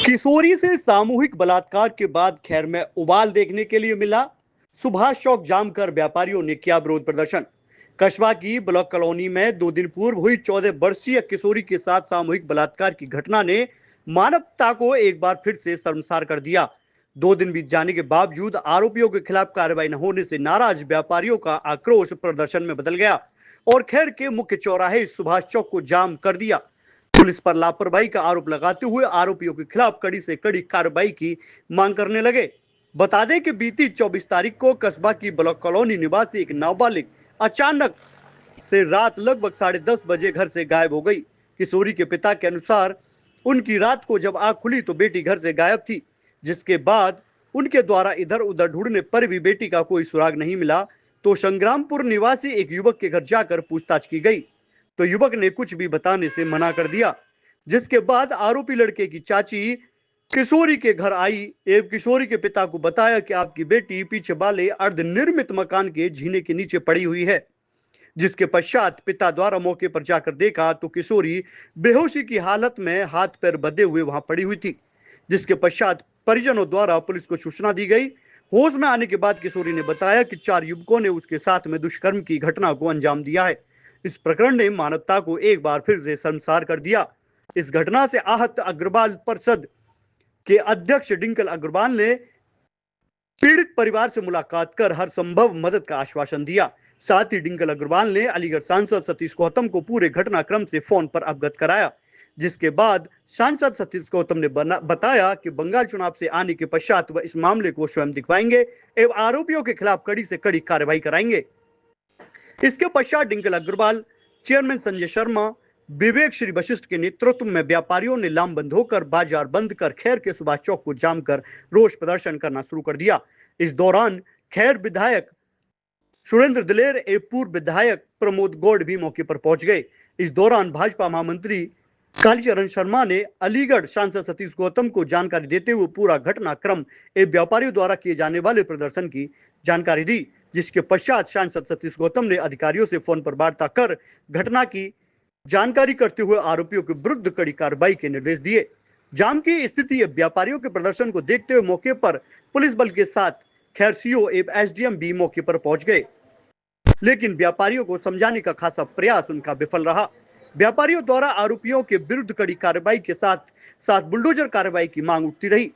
किशोरी से सामूहिक बलात्कार के बाद खैर में उबाल देखने के लिए मिला। सुभाष चौक जाम कर व्यापारियों ने किया विरोध प्रदर्शन। कस्बा की ब्लॉक कॉलोनी में 2 दिन पूर्व हुई 14 वर्षीय किशोरी के साथ सामूहिक बलात्कार की घटना ने मानवता को एक बार फिर से शर्मसार कर दिया। 2 दिन बीत जाने के बावजूद आरोपियों के खिलाफ कार्रवाई न होने से नाराज व्यापारियों का आक्रोश प्रदर्शन में बदल गया और खैर के मुख्य चौराहे सुभाष चौक को जाम कर दिया। पुलिस पर लापरवाही का आरोप लगाते हुए आरोपियों के खिलाफ कड़ी से कड़ी कार्रवाई की मांग करने लगे। बता दें कि बीती 24 तारीख को कस्बा की ब्लॉक कॉलोनी निवासी एक नाबालिग अचानक से रात लगभग 10:30 बजे घर से गायब हो गई। किशोरी के पिता के अनुसार उनकी रात को जब आंख खुली तो बेटी घर से गायब थी, जिसके बाद उनके द्वारा इधर उधर ढूंढने पर भी बेटी का कोई सुराग नहीं मिला। तो संग्रामपुर निवासी एक युवक के घर जाकर पूछताछ की गई तो युवक ने कुछ भी बताने से मना कर दिया, जिसके बाद आरोपी लड़के की चाची किशोरी के घर आई एवं किशोरी के पिता को बताया कि आपकी बेटी पीछे वाले अर्धनिर्मित मकान के जीने के नीचे पड़ी हुई है। जिसके पश्चात पिता द्वारा मौके पर जाकर देखा तो किशोरी बेहोशी की हालत में हाथ पैर बंधे हुए वहां पड़ी हुई थी। जिसके पश्चात परिजनों द्वारा पुलिस को सूचना दी गई। होश में आने के बाद किशोरी ने बताया कि 4 युवकों ने उसके साथ में दुष्कर्म की घटना को अंजाम दिया है। इस प्रकरण ने मानवता को एक बार फिर से शर्मसार कर दिया। इस घटना से आहत अग्रवाल परिषद के अध्यक्ष डिंकल अग्रवाल ने पीड़ित परिवार से मुलाकात कर हर संभव मदद का आश्वासन दिया। साथ ही डिंकल अग्रवाल ने अलीगढ़ सांसद सतीश गौतम को पूरे घटनाक्रम से फोन पर अवगत कराया, जिसके बाद सांसद सतीश गौतम ने बताया कि बंगाल चुनाव से आने के पश्चात वह इस मामले को स्वयं दिखवाएंगे एवं आरोपियों के खिलाफ कड़ी से कड़ी कार्रवाई कराएंगे। इसके पश्चात डिंकल अग्रवाल, चेयरमैन संजय शर्मा, विवेक श्री वशिष्ठ के नेतृत्व में व्यापारियों ने लामबंद होकर बाजार बंद कर खैर के सुभाष चौक को जाम कर रोष प्रदर्शन करना शुरू कर दिया। इस दौरान खैर विधायक सुरेंद्र दिलेर एवं पूर्व विधायक प्रमोद गौड़ भी मौके पर पहुंच गए। इस दौरान भाजपा महामंत्री कालीचरण शर्मा ने अलीगढ़ सांसद सतीश गौतम को जानकारी देते हुए पूरा घटनाक्रम एवं व्यापारियों द्वारा किए जाने वाले प्रदर्शन की जानकारी दी, जिसके पश्चात सांसद सतीश गौतम ने अधिकारियों से फोन पर वार्ता कर घटना की जानकारी करते हुए आरोपियों के विरुद्ध कड़ी कार्रवाई के निर्देश दिए। जाम की स्थिति एवं व्यापारियों के प्रदर्शन को देखते हुए मौके पर पुलिस बल के साथ खैर सीओ एवं एसडीएम भी मौके पर पहुंच गए, लेकिन व्यापारियों को समझाने का खासा प्रयास उनका विफल रहा। व्यापारियों द्वारा आरोपियों के विरुद्ध कड़ी कार्रवाई के साथ साथ बुलडोजर कार्रवाई की मांग उठती रही।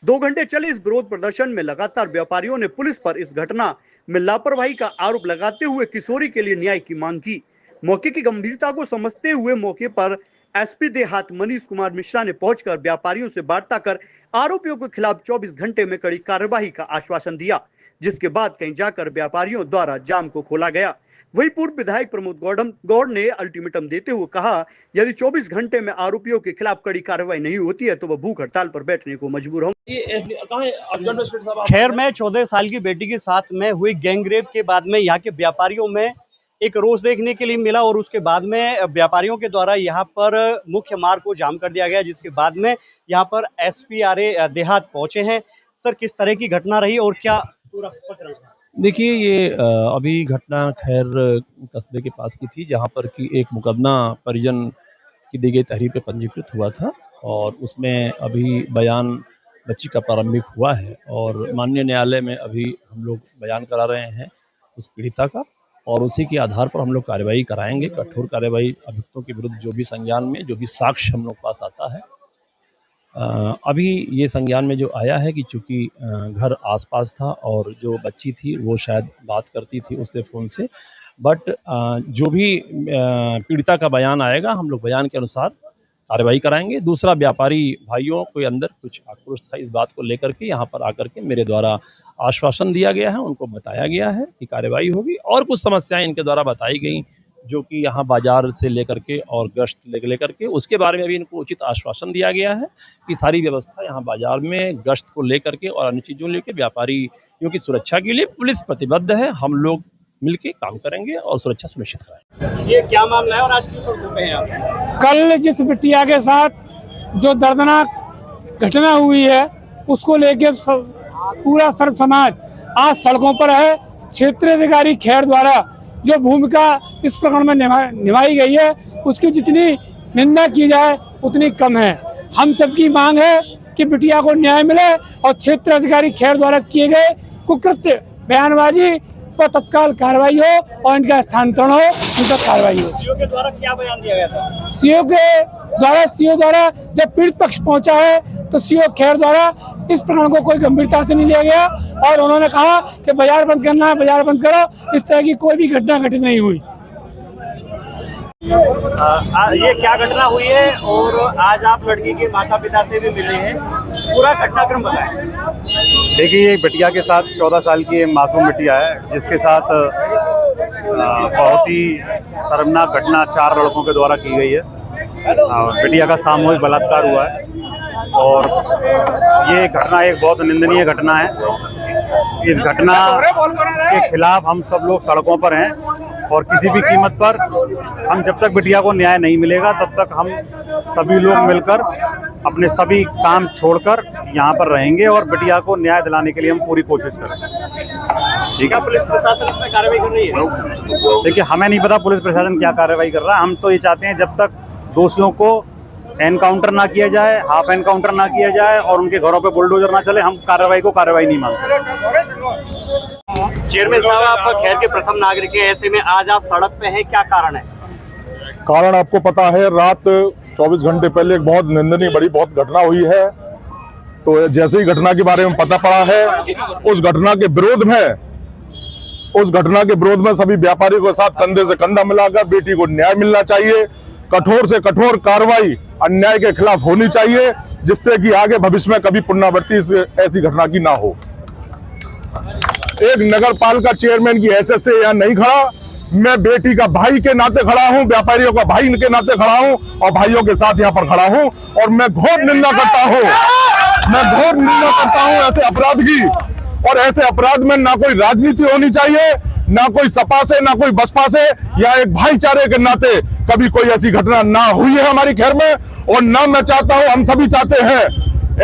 2 घंटे चले इस विरोध प्रदर्शन में लगातार व्यापारियों ने पुलिस पर इस घटना में लापरवाही का आरोप लगाते हुए किशोरी के लिए न्याय की मांग की। मौके की गंभीरता को समझते हुए मौके पर एसपी देहात मनीष कुमार मिश्रा ने पहुंचकर व्यापारियों से वार्ता कर आरोपियों के खिलाफ 24 घंटे में कड़ी कार्रवाई का आश्वासन दिया, जिसके बाद कहीं जाकर व्यापारियों द्वारा जाम को खोला गया। वही पूर्व विधायक प्रमोद गौड़ ने अल्टीमेटम देते हुए कहा, यदि 24 घंटे में आरोपियों के खिलाफ कड़ी कार्रवाई नहीं होती है तो वह भूख हड़ताल पर बैठने को मजबूर होंगे। खैर में 14 साल की बेटी के साथ में हुई गैंगरेप के बाद में यहाँ के व्यापारियों में एक रोष देखने के लिए मिला और उसके बाद में व्यापारियों के द्वारा यहाँ पर मुख्य मार्ग को जाम कर दिया गया, जिसके बाद में यहाँ पर एसपी देहात पहुंचे हैं। सर, किस तरह की घटना रही और क्या पूरा प्रकरण? देखिए, ये अभी घटना खैर कस्बे के पास की थी, जहाँ पर कि एक मुकदमा परिजन की दी गई तहरीर पे पंजीकृत हुआ था और उसमें अभी बयान बच्ची का प्रारंभिक हुआ है और माननीय न्यायालय में अभी हम लोग बयान करा रहे हैं उस पीड़िता का और उसी के आधार पर हम लोग कार्रवाई कराएंगे। कठोर कार्रवाई अभियुक्तों के विरुद्ध जो भी संज्ञान में जो भी साक्ष्य हम लोग पास आता है। अभी ये संज्ञान में जो आया है कि चूँकि घर आसपास था और जो बच्ची थी वो शायद बात करती थी उससे फ़ोन से, बट जो भी पीड़िता का बयान आएगा हम लोग बयान के अनुसार कार्रवाई कराएंगे। दूसरा, व्यापारी भाइयों को अंदर कुछ आक्रोश था इस बात को लेकर के, यहाँ पर आकर के मेरे द्वारा आश्वासन दिया गया है, उनको बताया गया है कि कार्रवाई होगी और कुछ समस्याएं इनके द्वारा बताई गई जो कि यहाँ बाजार से लेकर के और गश्त लेकर के उसके बारे में भी इनको उचित आश्वासन दिया गया है कि सारी व्यवस्था यहाँ बाजार में गश्त को लेकर के और अन्य चीज़ों लेकर व्यापारियों की सुरक्षा के लिए पुलिस प्रतिबद्ध है। हम लोग मिलके काम करेंगे और सुरक्षा सुनिश्चित कराएंगे। ये क्या मामला है और आज किस वक्त पे हैं आप? कल जिस बिटिया के साथ जो दर्दनाक घटना हुई है उसको लेके पूरा सर्व समाज आज सड़कों पर है। क्षेत्रीय अधिकारी खैर द्वारा जो भूमिका इस प्रकरण में निभाई गई है उसकी जितनी निंदा की जाए उतनी कम है। हम सबकी मांग है कि बिटिया को न्याय मिले और क्षेत्र अधिकारी खैर द्वारा किए गए कुकृत्य बयानबाजी पर तत्काल कार्रवाई हो और इनका स्थानांतरण हो, इन पर कार्रवाई हो। सीओ के द्वारा क्या बयान दिया गया था? सीओ द्वारा जब पीड़ित पक्ष पहुंचा है तो सीओ खैर द्वारा इस प्रकरण को कोई गंभीरता से नहीं लिया गया और उन्होंने कहा कि बाजार बंद करना है, बाजार बंद करो। इस तरह की कोई भी घटना घटित नहीं हुई। ये क्या घटना हुई है और आज आप लड़की के माता पिता से भी मिले हैं, पूरा घटनाक्रम बताएं। देखिए, ये बिटिया के साथ 14 साल की मासूम बिटिया है जिसके साथ बहुत ही शर्मनाक घटना 4 लड़कों के द्वारा की गई है। बिटिया का सामूहिक बलात्कार हुआ है और ये घटना एक बहुत निंदनीय घटना है। इस घटना के खिलाफ हम सब लोग सड़कों पर हैं और किसी भी कीमत पर हम जब तक बिटिया को न्याय नहीं मिलेगा तब तक हम सभी लोग मिलकर अपने सभी काम छोड़कर यहाँ पर रहेंगे और बिटिया को न्याय दिलाने के लिए हम पूरी कोशिश करेंगे। ठीक है, पुलिस प्रशासन इसमें कार्रवाई कर रही है? देखिए, हमें नहीं पता पुलिस प्रशासन क्या कार्रवाई कर रहा है। हम तो ये चाहते हैं जब तक दोषियों को एनकाउंटर ना किया जाए, हाफ एनकाउंटर ना किया जाए और उनके घरों पे बुलडोजर ना चले, हम कार्रवाई को कार्रवाई नहीं मानते। चेयरमैन साहब, आप खैर के प्रथम नागरिक हैं, ऐसे में आज आप सड़क पे हैं, क्या कारण है? कारण आपको पता है, रात 24 घंटे पहले एक बहुत निंदनीय बड़ी बहुत घटना हुई है। तो जैसे ही घटना के बारे में पता पड़ा है, उस घटना के विरोध में सभी व्यापारियों के साथ कंधे से कंधा मिलाकर बेटी को न्याय मिलना चाहिए। कठोर से कठोर कार्रवाई अन्याय के खिलाफ होनी चाहिए, जिससे कि आगे भविष्य में कभी पुनरावृत्ति ऐसी घटना की ना हो। एक नगर पालिका चेयरमैन की हैसियत से यहाँ नहीं खड़ा, मैं बेटी का भाई के नाते खड़ा हूँ, व्यापारियों का भाई के नाते खड़ा हूँ और भाइयों के साथ यहाँ पर खड़ा हूँ और मैं घोर निंदा करता हूँ ऐसे अपराध की। और ऐसे अपराध में ना कोई राजनीति होनी चाहिए, ना कोई सपा से, ना कोई बसपा से, या एक भाईचारे के नाते कभी कोई ऐसी घटना ना हुई है हमारी खैर में और ना मैं चाहता हूं, हम सभी चाहते हैं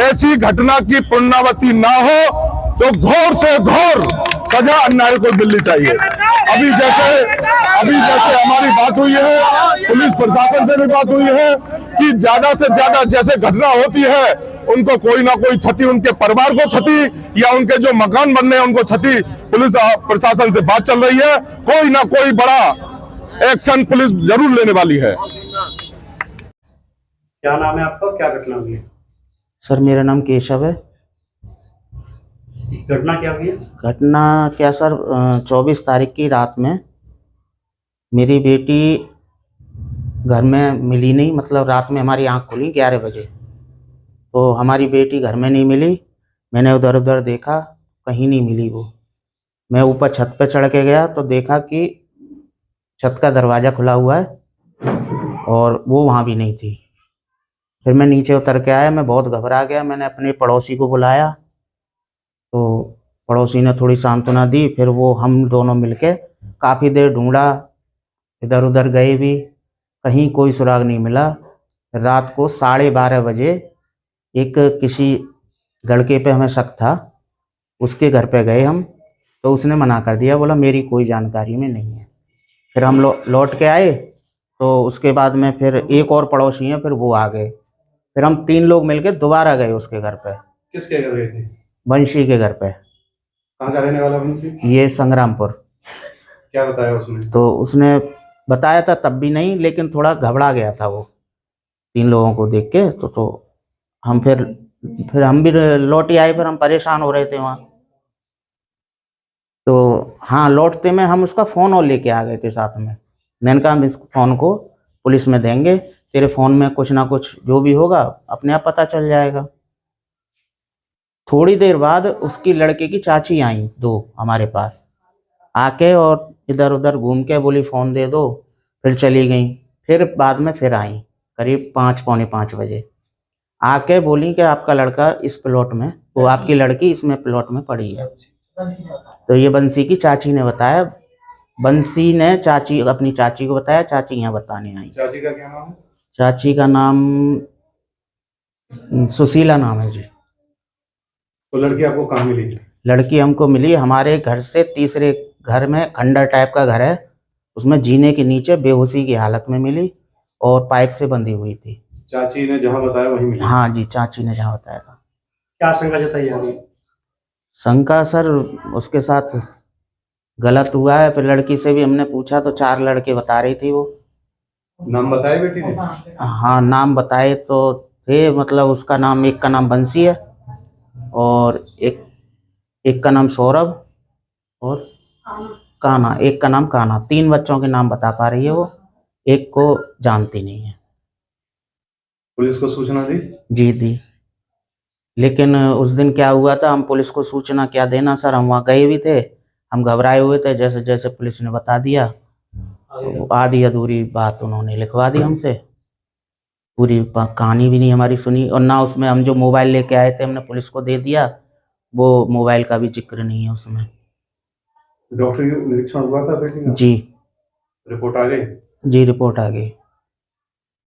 ऐसी घटना की पुनरावृत्ति ना हो। तो घोर से घोर सजा अन्याय को मिलनी चाहिए। अभी जैसे हमारी बात हुई है, पुलिस प्रशासन से भी बात हुई है कि ज्यादा से ज्यादा जैसे घटना होती है उनको कोई ना कोई क्षति, उनके परिवार को क्षति या उनके जो मकान बनने हैं उनको क्षति, पुलिस प्रशासन से बात चल रही है। कोई ना कोई बड़ा एक्शन पुलिस जरूर लेने वाली है। क्या नाम है आपका, क्या घटना हुई है? सर, मेरा नाम केशव है। घटना क्या हुई है? घटना क्या सर, 24 तारीख की रात में मेरी बेटी घर में मिली नहीं। मतलब रात में हमारी आंख खुली 11 बजे, तो हमारी बेटी घर में नहीं मिली। मैंने उधर उधर देखा, कहीं नहीं मिली वो। मैं ऊपर छत पे चढ़ के गया तो देखा कि छत का दरवाज़ा खुला हुआ है और वो वहाँ भी नहीं थी। फिर मैं नीचे उतर के आया, मैं बहुत घबरा गया। मैंने अपने पड़ोसी को बुलाया तो पड़ोसी ने थोड़ी सांत्वना दी। फिर वो हम दोनों मिलके काफ़ी देर ढूंढा, इधर उधर गए भी, कहीं कोई सुराग नहीं मिला। रात को 12:30 बजे एक किसी लड़के पे हमें शक था, उसके घर पे गए हम, तो उसने मना कर दिया, बोला मेरी कोई जानकारी में नहीं है। फिर हम लौट के आए तो उसके बाद में फिर एक और पड़ोसी हैं, फिर वो आ गए। फिर हम 3 लोग मिलके दोबारा गए उसके घर पे। किसके घर गए थे? वंशी के घर पे। कहाँ का रहने वाला वंशी? ये संग्रामपुर। क्या बताया उसने? तो उसने बताया था तब भी नहीं, लेकिन थोड़ा घबरा गया था वो 3 लोगों को देख के। तो हम फिर हम भी लौट आए। फिर हम परेशान हो रहे थे वहाँ। तो हाँ, लौटते में हम उसका फ़ोन और लेके आ गए थे साथ में। मैंने कहा हम इस फ़ोन को पुलिस में देंगे, तेरे फ़ोन में कुछ ना कुछ जो भी होगा अपने आप पता चल जाएगा। थोड़ी देर बाद उसकी लड़के की चाची आई 2 हमारे पास आके, और इधर उधर घूम के बोली फ़ोन दे दो, फिर चली गई। फिर बाद में फिर आई करीब 5 पौने 5 बजे आके बोली कि आपका लड़का इस प्लॉट में, वो आपकी लड़की इसमें प्लॉट में पड़ी है। तो ये बंसी की चाची ने बताया। बंसी ने अपनी चाची को बताया, चाची यहाँ बताने आई। चाची का क्या नाम है? चाची का नाम सुशीला नाम है जी। तो लड़की आपको कहाँ मिली? लड़की हमको मिली हमारे घर से तीसरे घर में, खंडर टाइप का घर है, उसमें जीने के नीचे बेहोशी की हालत में मिली और पाइप से बंधी हुई थी। चाची ने जहाँ बताया वहीं मिली? हाँ जी, चाची ने जहाँ बताया था। क्या आशंका जताई जा रही है? शंका सर उसके साथ गलत हुआ है। फिर लड़की से भी हमने पूछा तो 4 लड़के बता रही थी वो। नाम बताए बेटी ने? हाँ, नाम बताए तो थे, मतलब उसका नाम, एक का नाम बंसी है और एक का नाम सौरभ और कान्हा, एक का नाम कान्हा। 3 बच्चों के नाम बता पा रही है वो, एक को जानती नहीं है। पुलिस को सूचना दी? जी दी, लेकिन उस दिन क्या हुआ था, हम पुलिस को सूचना क्या देना सर, हम वहाँ गए भी थे, हम घबराए हुए थे। जैसे जैसे पुलिस ने बता दिया तो आधी अधूरी बात उन्होंने लिखवा दी हमसे, पूरी कहानी भी नहीं हमारी सुनी। और ना उसमें हम जो मोबाइल लेके आए थे हमने पुलिस को दे दिया, वो मोबाइल का भी जिक्र नहीं है उसमें। डॉक्टर निरीक्षण हुआ था बेटी का? जी, रिपोर्ट आ गई? जी रिपोर्ट आ गई।